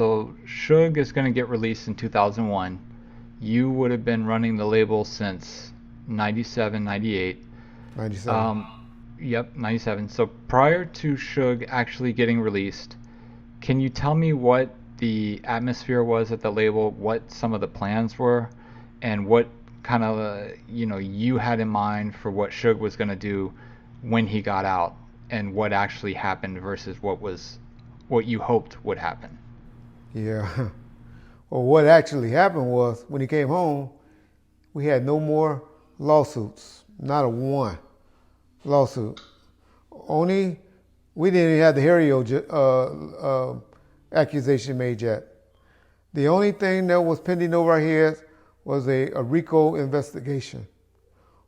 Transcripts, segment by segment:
So Suge is going to get released in 2001. You would have been running the label since 97, 98. 97. Yep, 97. So prior to Suge actually getting released, can you tell me what the atmosphere was at the label, what some of the plans were, and what kind of you had in mind for what Suge was going to do when he got out, and what actually happened versus what you hoped would happen? Yeah. Well, what actually happened was when he came home, we had no more lawsuits, not a one lawsuit. Only we didn't even have the Harry accusation made yet. The only thing that was pending over our heads was a RICO investigation,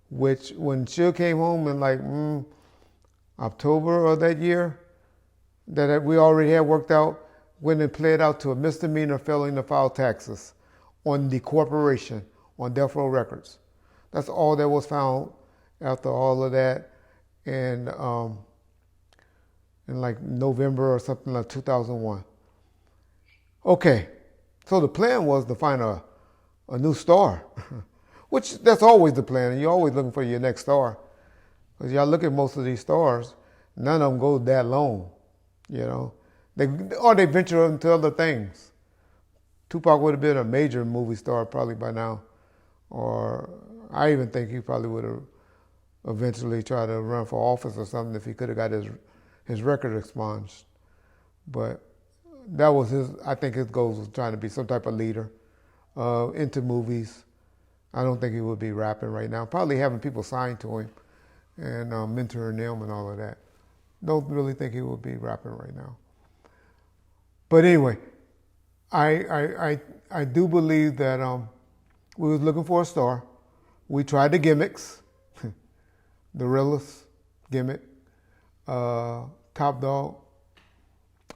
which when Suge came home in like October of that year, that we already had worked out, went and pled out to a misdemeanor failing to file taxes on the corporation on Death Row Records. That's all that was found after all of that, and in like November or something like 2001. Okay, so the plan was to find a new star, which that's always the plan. You're always looking for your next star. Because y'all look at most of these stars, none of them go that long, you know. They venture into other things. Tupac would have been a major movie star probably by now. Or I even think he probably would have eventually tried to run for office or something if he could have got his record expunged. But that was I think his goal was trying to be some type of leader into movies. I don't think he would be rapping right now. Probably having people signed to him and mentoring them and all of that. Don't really think he would be rapping right now. But anyway, I do believe that we was looking for a star. We tried the gimmicks, the Realest, Gimmick, Top Dog,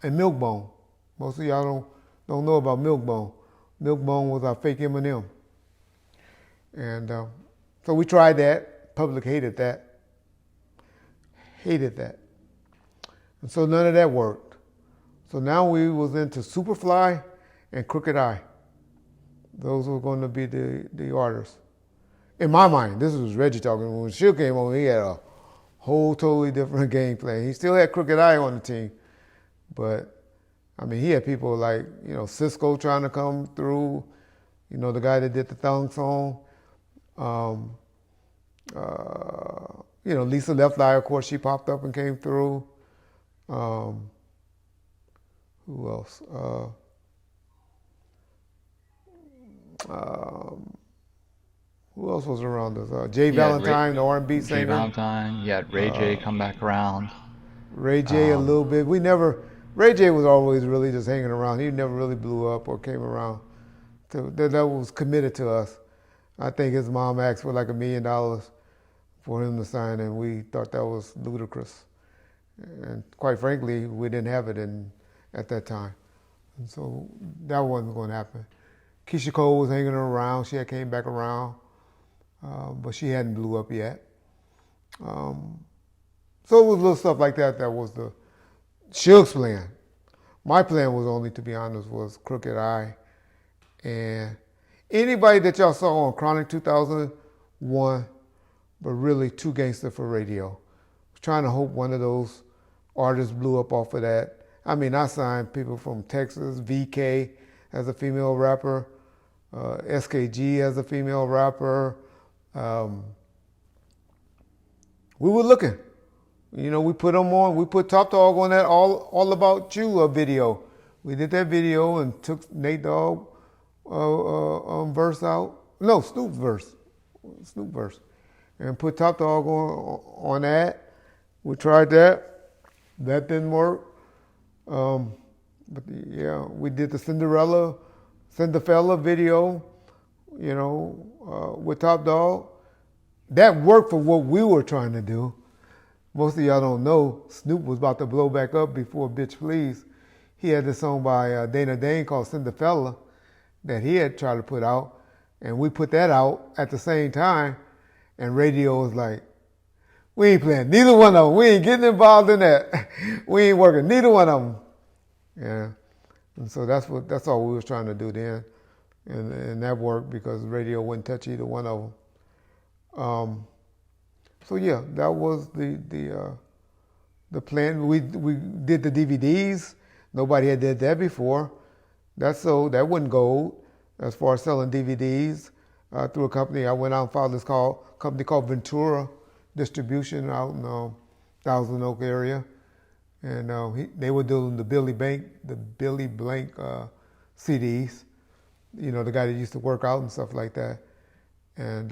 and Milkbone. Most of y'all don't know about Milkbone. Milkbone was our fake Eminem. And so we tried that. Public hated that. Hated that. And so none of that worked. So now we was into Superfly and Crooked Eye. Those were going to be the artists. In my mind, this was Reggie talking. When Suge came on, he had a whole totally different game plan. He still had Crooked Eye on the team, but I mean, he had people like, Cisco trying to come through, the guy that did the Thong song. Lisa Left Eye, of course, she popped up and came through. Who else? Who else was around us? Jay Valentine, the R&B singer. Jay Valentine, you had Ray J come back around. Ray J a little bit. Ray J was always really just hanging around. He never really blew up or came around. That was committed to us. I think his mom asked for like $1 million for him to sign, and we thought that was ludicrous. And quite frankly, we didn't have it at that time. And so that wasn't going to happen. Keisha Cole was hanging around. She had came back around, but she hadn't blew up yet. So it was little stuff like that was the Suge's plan. My plan was only, to be honest, was Crooked Eye. And anybody that y'all saw on Chronic 2001, but really Too Gangsta for Radio. I was trying to hope one of those artists blew up off of that. I mean, I signed people from Texas, VK as a female rapper, SKG as a female rapper. We were looking. We put them on. We put Top Dog on that All About You video. We did that video and took Nate Dogg verse out. No, Snoop's verse. Snoop verse. And put Top Dog on that. We tried that. That didn't work. But yeah, we did the Cinderella video, with Top Dog. That worked for what we were trying to do. Most of y'all don't know, Snoop was about to blow back up before Bitch Please. He had this song by Dana Dane called Cinderfella that he had tried to put out, and we put that out at the same time, and radio was like, we ain't playing neither one of them. We ain't getting involved in that. We ain't working neither one of them. Yeah. And so that's all we was trying to do then, and that worked because radio wouldn't touch either one of them. So yeah, that was the plan. We did the DVDs. Nobody had did that before. That wasn't gold as far as selling DVDs through a company. I went out and found this company called Ventura Distribution out in Thousand Oak area, and they were doing the Billy Blank CDs. You know, the guy that used to work out and stuff like that, and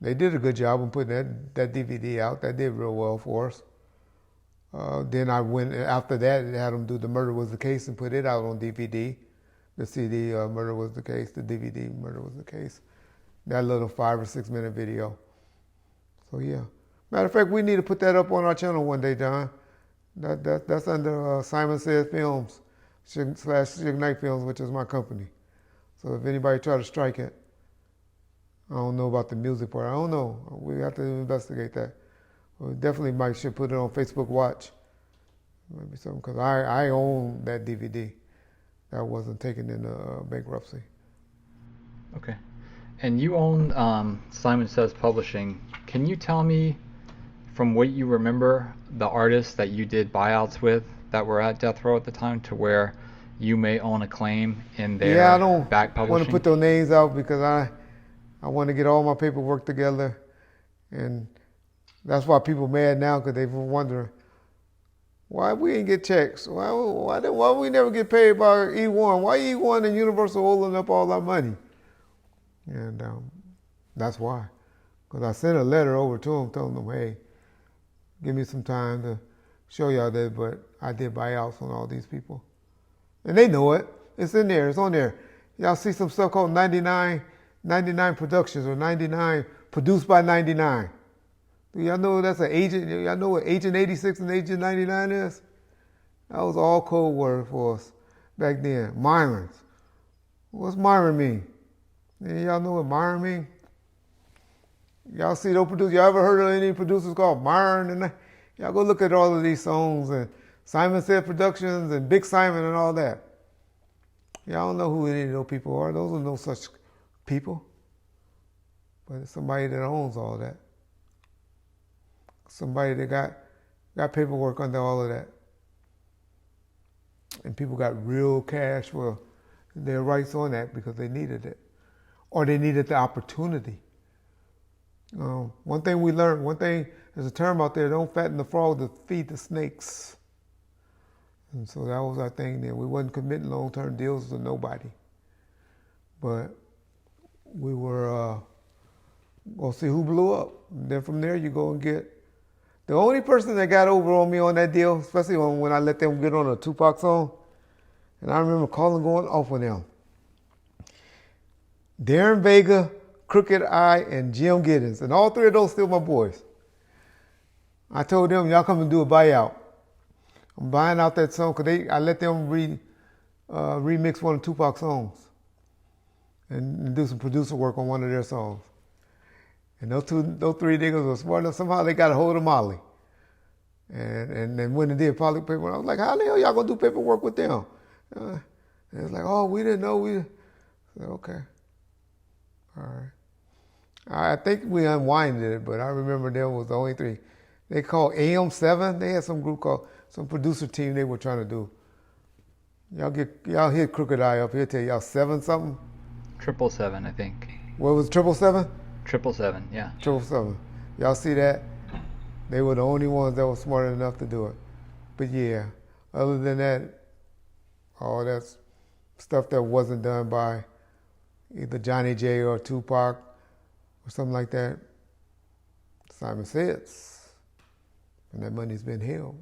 they did a good job in putting that DVD out. That did real well for us. Then I went after that and had them do The Murder Was the Case and put it out on DVD. The CD, Murder Was the Case, the DVD, Murder Was the Case. That little 5 or 6 minute video. So yeah. Matter of fact, we need to put that up on our channel one day, John. That's under Simon Says Films / Suge Knight Films, which is my company. So if anybody try to strike it, I don't know about the music part. I don't know. We have to investigate that. We definitely should put it on Facebook Watch. Maybe something, because I own that DVD. That wasn't taken into bankruptcy. Okay. And you own Simon Says Publishing. Can you tell me, from what you remember, the artists that you did buyouts with that were at Death Row at the time, to where you may own a claim in their back publishing? I want to put those names out because I want to get all my paperwork together, and that's why people mad now, because they were wondering why we didn't get checks. Why we never get paid by E1? Why E1 and Universal holding up all our money? And that's why. Because I sent a letter over to them telling them, hey, give me some time to show y'all that, but I did buyouts on all these people. And they know it. It's in there. It's on there. Y'all see some stuff called 99 Productions, or 99 produced by 99. Do y'all know that's an agent? Y'all know what Agent 86 and Agent 99 is? That was all code word for us back then. Myrons. What's Myron mean? Y'all know what Myron mean? Y'all see those producers? Y'all ever heard of any producers called Myron? And y'all go look at all of these songs and Simon Said Productions and Big Simon and all that. Y'all don't know who any of those people are. Those are no such people. But it's somebody that owns all that. Somebody that got paperwork under all of that. And people got real cash for their rights on that because they needed it. Or they needed the opportunity. One thing we learned, there's a term out there, don't fatten the frog to feed the snakes. And so that was our thing there. We wasn't committing long-term deals to nobody. But we were going to see who blew up. And then from there you go and get. The only person that got over on me on that deal, especially when I let them get on a Tupac song, and I remember calling going off on them. Darren Vega, Crooked Eye, and Jim Giddens. And all three of those still my boys. I told them, y'all come and do a buyout. I'm buying out that song because I let them remix one of Tupac's songs and do some producer work on one of their songs. And those three niggas were smart enough. Somehow they got a hold of Molly. And then when they did public paperwork, I was like, how the hell y'all gonna do paperwork with them? And it's like, oh, we didn't know. I said, okay. All right. I think we unwinded it, but I remember there was the only three. They called AM7. They had some group called, some producer team they were trying to do. Y'all hit Crooked Eye up here, tell y'all 7 something? 777, I think. What was 777? 777, yeah. 777. Y'all see that? They were the only ones that were smart enough to do it. But yeah, other than that, all that stuff that wasn't done by either Johnny J or Tupac or something like that, Simon Says. And that money's been held.